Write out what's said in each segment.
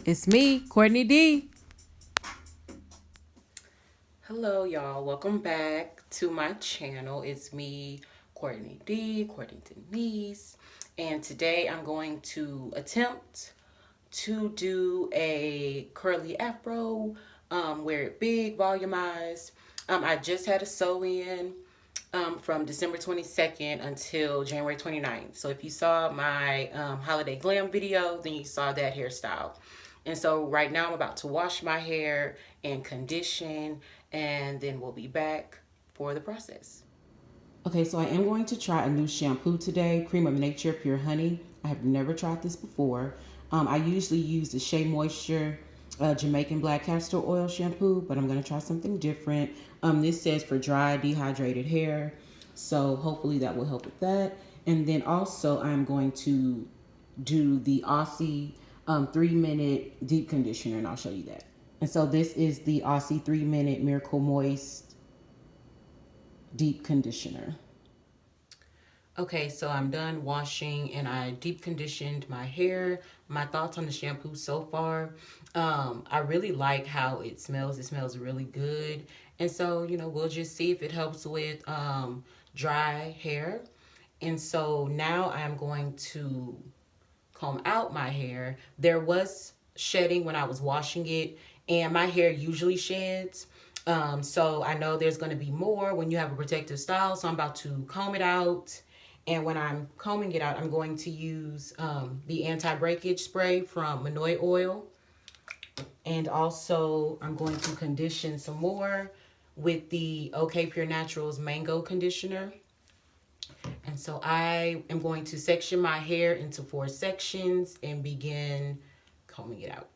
It's me, Courtney D. Hello, y'all. Welcome back to my channel. It's me, Courtney D, Courtney Denise, and today I'm going to attempt to do a curly afro, wear it big, volumized. I just had a sew in from December 22nd until January 29th. So if you saw my holiday glam video, then you saw that hairstyle. And so right now I'm about to wash my hair and condition, and then we'll be back for the process. Okay, so I am going to try a new shampoo today, Cream of Nature Pure Honey. I have never tried this before. I usually use the Shea Moisture Jamaican Black Castor Oil shampoo, but I'm going to try something different. This says for dry, dehydrated hair, so hopefully that will help with that. And then also I'm going to do the Aussie 3-minute deep conditioner, and I'll show you that. And so this is the Aussie 3-minute Miracle Moist deep conditioner. Okay, so I'm done washing and I deep conditioned my hair. My thoughts on the shampoo so far. I really like how it smells. It smells really good. And so, we'll just see if it helps with dry hair. And so now I'm going to comb out my hair. There was shedding when I was washing it, and my hair usually sheds. So I know there's going to be more when you have a protective style. So I'm about to comb it out. And when I'm combing it out, I'm going to use the anti-breakage spray from Manoy Oil. And also, I'm going to condition some more with the OK Pure Naturals Mango Conditioner. And so I am going to section my hair into 4 sections and begin combing it out.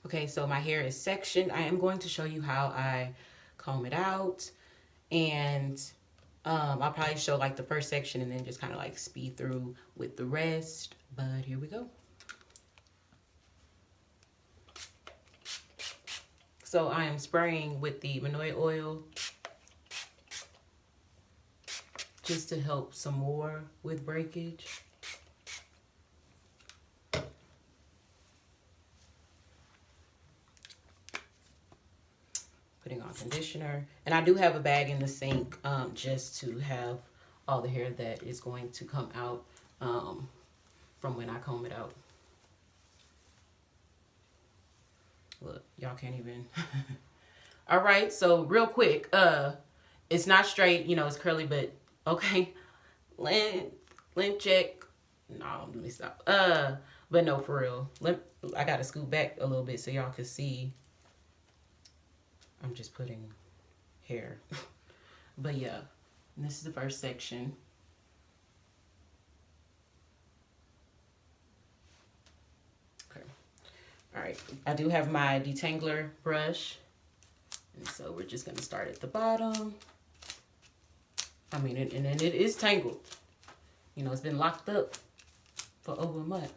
Okay, so my hair is sectioned. I am going to show you how I comb it out. And I'll probably show like the first section and then just kind of like speed through with the rest. But here we go. So I am spraying with the Manoy oil just to help some more with breakage. Putting on conditioner. And I do have a bag in the sink just to have all the hair that is going to come out from when I comb it out. Look, y'all can't even. All right, so real quick, it's not straight, it's curly, but okay. Length check. No, let me stop. But no, for real. I gotta scoot back a little bit so y'all can see. I'm just putting hair. But yeah, this is the first section. Okay. All right. I do have my detangler brush. And so we're just going to start at the bottom. I mean, and then it is tangled. It's been locked up for over a month.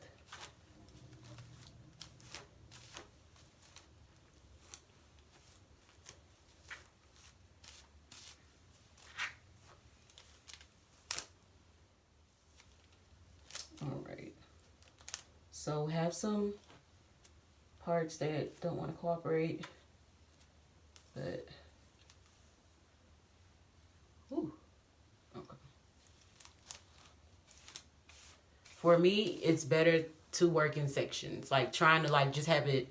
All right. So have some parts that don't want to cooperate, but ooh, okay. For me, it's better to work in sections, like trying to like just have it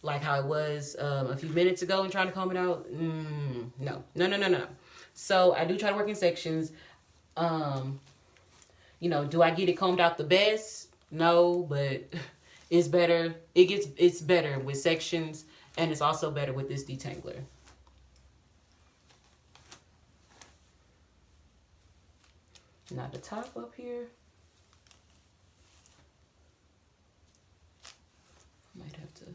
like how it was a few minutes ago and trying to comb it out. No, no, no, no, no. So I do try to work in sections. You know, do I get it combed out the best? No, but it's better. It's better with sections, and it's also better with this detangler. Now the top up here, might have to.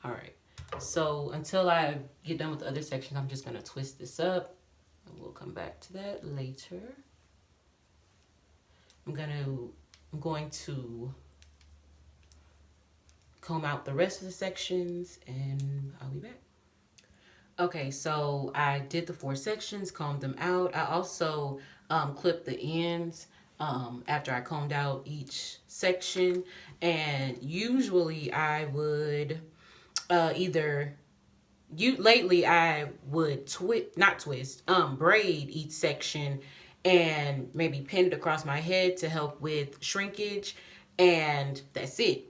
All right. So until I get done with the other section, I'm just going to twist this up. And we'll come back to that later. I'm going to comb out the rest of the sections and I'll be back. Okay, so I did the 4 sections, combed them out. I also clipped the ends after I combed out each section. And usually I would lately I would braid each section and maybe pin it across my head to help with shrinkage, and that's it.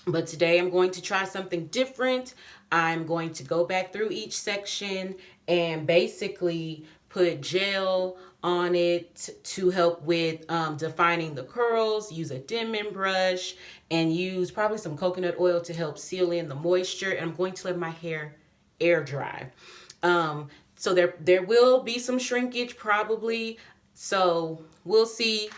But today I'm going to try something different. I'm going to go back through each section and basically put gel on it to help with defining the curls, use a dimming brush, and use probably some coconut oil to help seal in the moisture. And I'm going to let my hair air dry. So there will be some shrinkage probably. So we'll see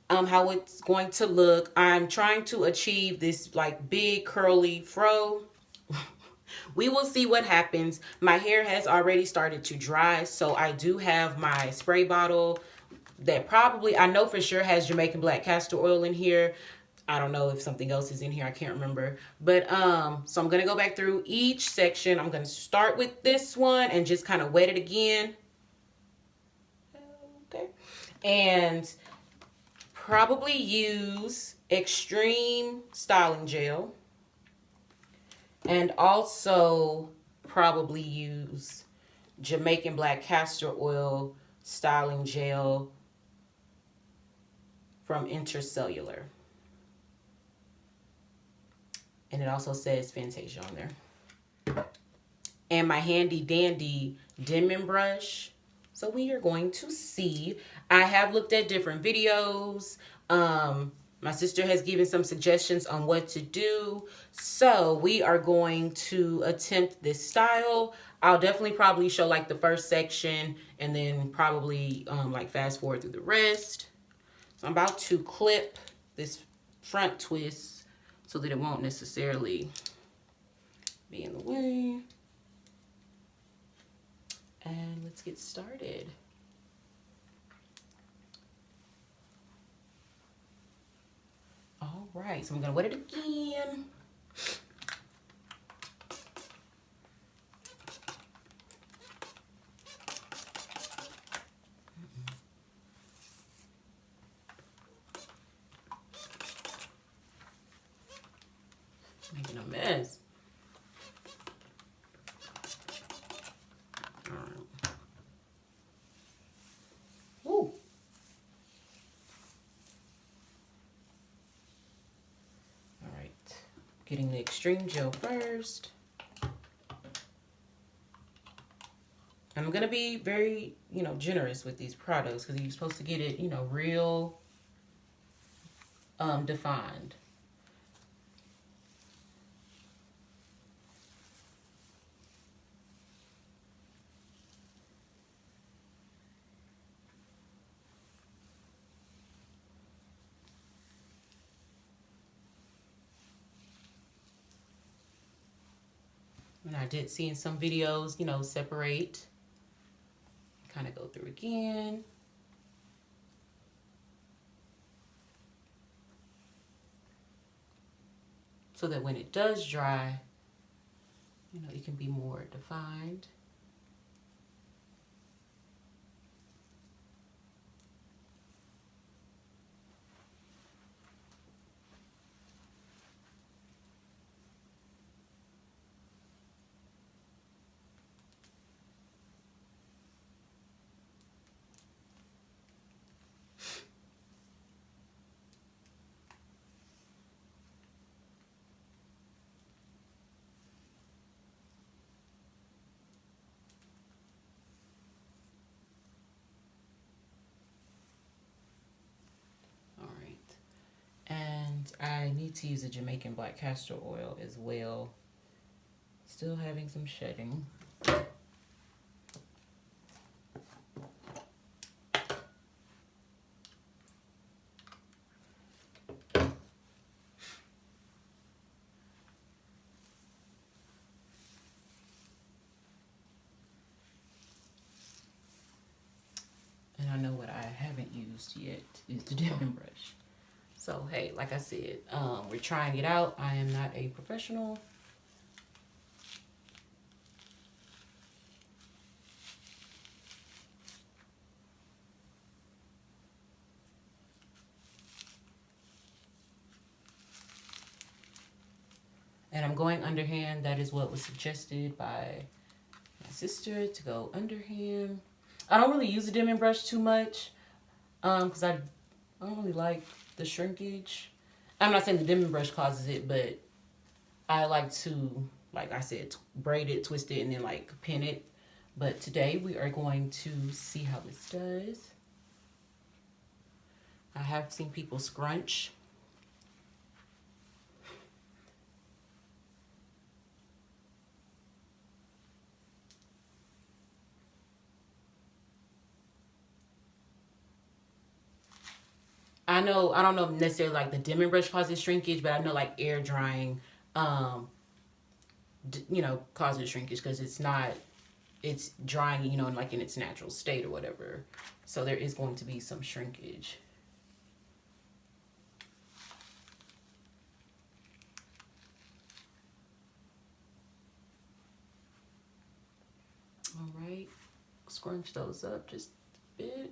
how it's going to look. I'm trying to achieve this like big curly fro. We will see what happens. My hair has already started to dry, so I do have my spray bottle that probably, I know for sure, has Jamaican black castor oil in here. I don't know if something else is in here. I can't remember. But so I'm going to go back through each section. I'm going to start with this one and just kind of wet it again. Okay. And probably use extreme styling gel. And also probably use Jamaican black castor oil styling gel from Intercellular. And it also says Fantasia on there. And my handy dandy dimming brush. So we are going to see. I have looked at different videos. My sister has given some suggestions on what to do. So we are going to attempt this style. I'll definitely probably show like the first section and then probably like fast forward through the rest. So I'm about to clip this front twist so that it won't necessarily be in the way. And let's get started. All right, so I'm gonna wet it again. Making a mess. All right. Woo. All right, getting the extreme gel first. And I'm gonna be very, generous with these products because you're supposed to get it, real defined. And I did see in some videos, separate, kind of go through again. So that when it does dry, it can be more defined. I need to use a Jamaican black castor oil as well. Still having some shedding. And I know what I haven't used yet is the dipping brush. So hey, like I said, we're trying it out. I am not a professional. And I'm going underhand. That is what was suggested by my sister, to go underhand. I don't really use a dimming brush too much because I don't really like the shrinkage. I'm not saying the dimming brush causes it, but I like to, like I said, braid it, twist it, and then like pin it. But today we are going to see how this does. I have seen people scrunch. I know, I don't know necessarily like the dimming brush causes shrinkage, but I know like air drying, causes shrinkage because it's drying, like in its natural state or whatever. So there is going to be some shrinkage. All right, scrunch those up just a bit.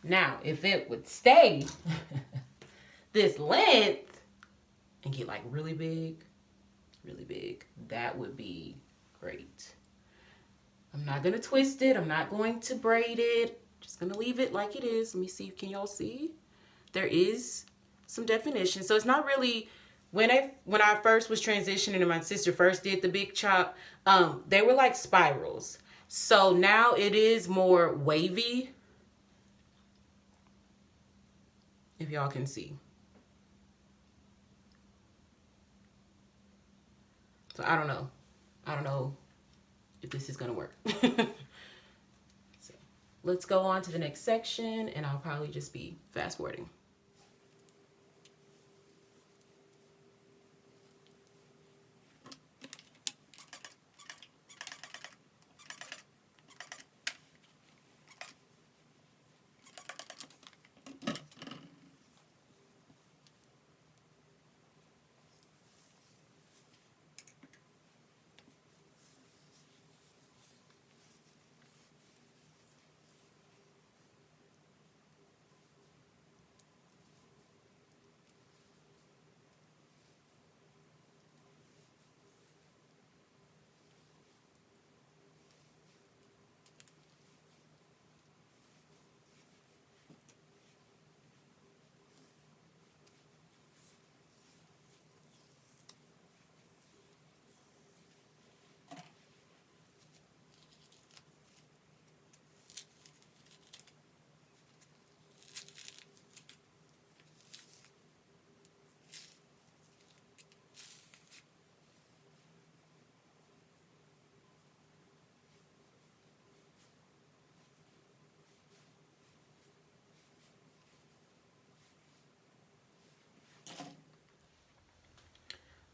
Now, if it would stay this length and get like really big, that would be great. I'm not going to twist it. I'm not going to braid it. Just going to leave it like it is. Let me see. Can y'all see? There is some definition. So it's not really, when I first was transitioning and my sister first did the big chop, they were like spirals. So now it is more wavy. If y'all can see. So I don't know. I don't know if this is gonna work. So let's go on to the next section, and I'll probably just be fast forwarding.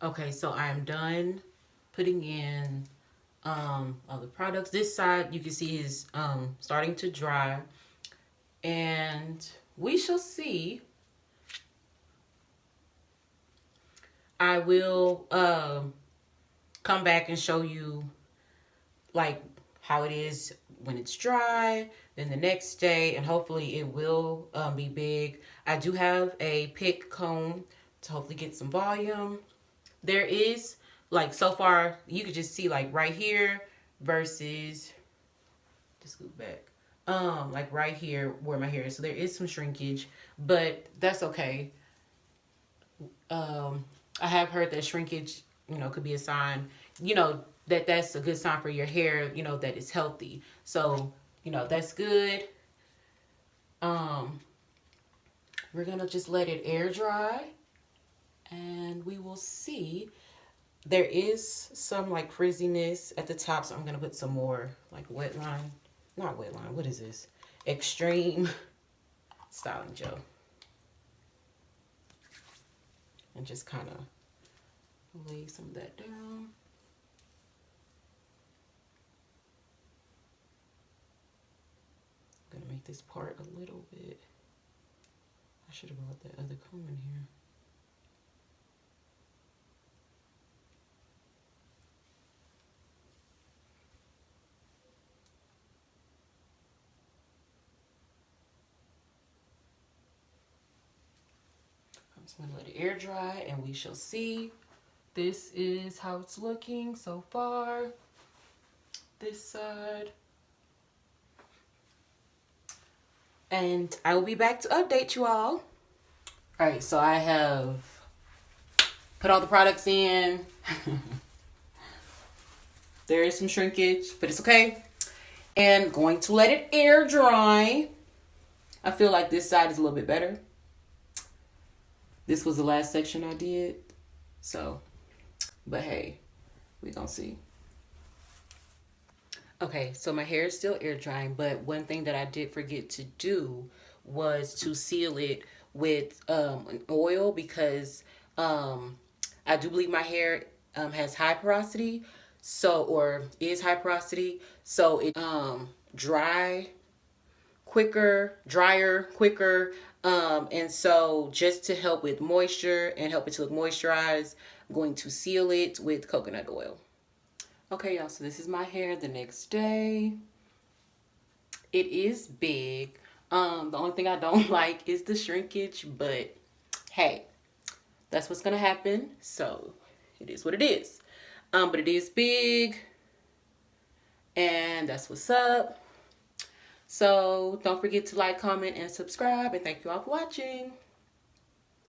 Okay, so I am done putting in all the products. This side you can see is starting to dry, and we shall see. I will come back and show you like how it is when it's dry, then the next day, and hopefully it will be big. I do have a pick comb to hopefully get some volume. There is, like, so far you could just see like right here versus, just scoot back, like right here where my hair is. So there is some shrinkage, but that's okay. I have heard that shrinkage, could be a sign, that's a good sign for your hair, that it's healthy. So, that's good. Um, we're gonna just let it air dry, and we will see. There is some like frizziness at the top, so I'm gonna put some more like wet line, not wet line. What is this? Extreme styling gel, and just kind of lay some of that down. I'm gonna make this part a little bit. I should have brought that other comb in here. I'm just gonna let it air dry and we shall see. This is how it's looking so far. This side. And I will be back to update you all. Alright, so I have put all the products in. There is some shrinkage, but it's okay. And going to let it air dry. I feel like this side is a little bit better. This was the last section I did. So, but hey, we gonna see. Okay, so my hair is still air drying, but one thing that I did forget to do was to seal it with an oil, because I do believe my hair has high porosity, so, or is high porosity, so it drier quicker, and so just to help with moisture and help it to look moisturized, I'm going to seal it with coconut oil. Okay, y'all, so this is my hair the next day. It is big. The only thing I don't like is the shrinkage, but hey, that's what's gonna happen. So it is what it is. But it is big, and that's what's up. So don't forget to like, comment, and subscribe, and thank you all for watching.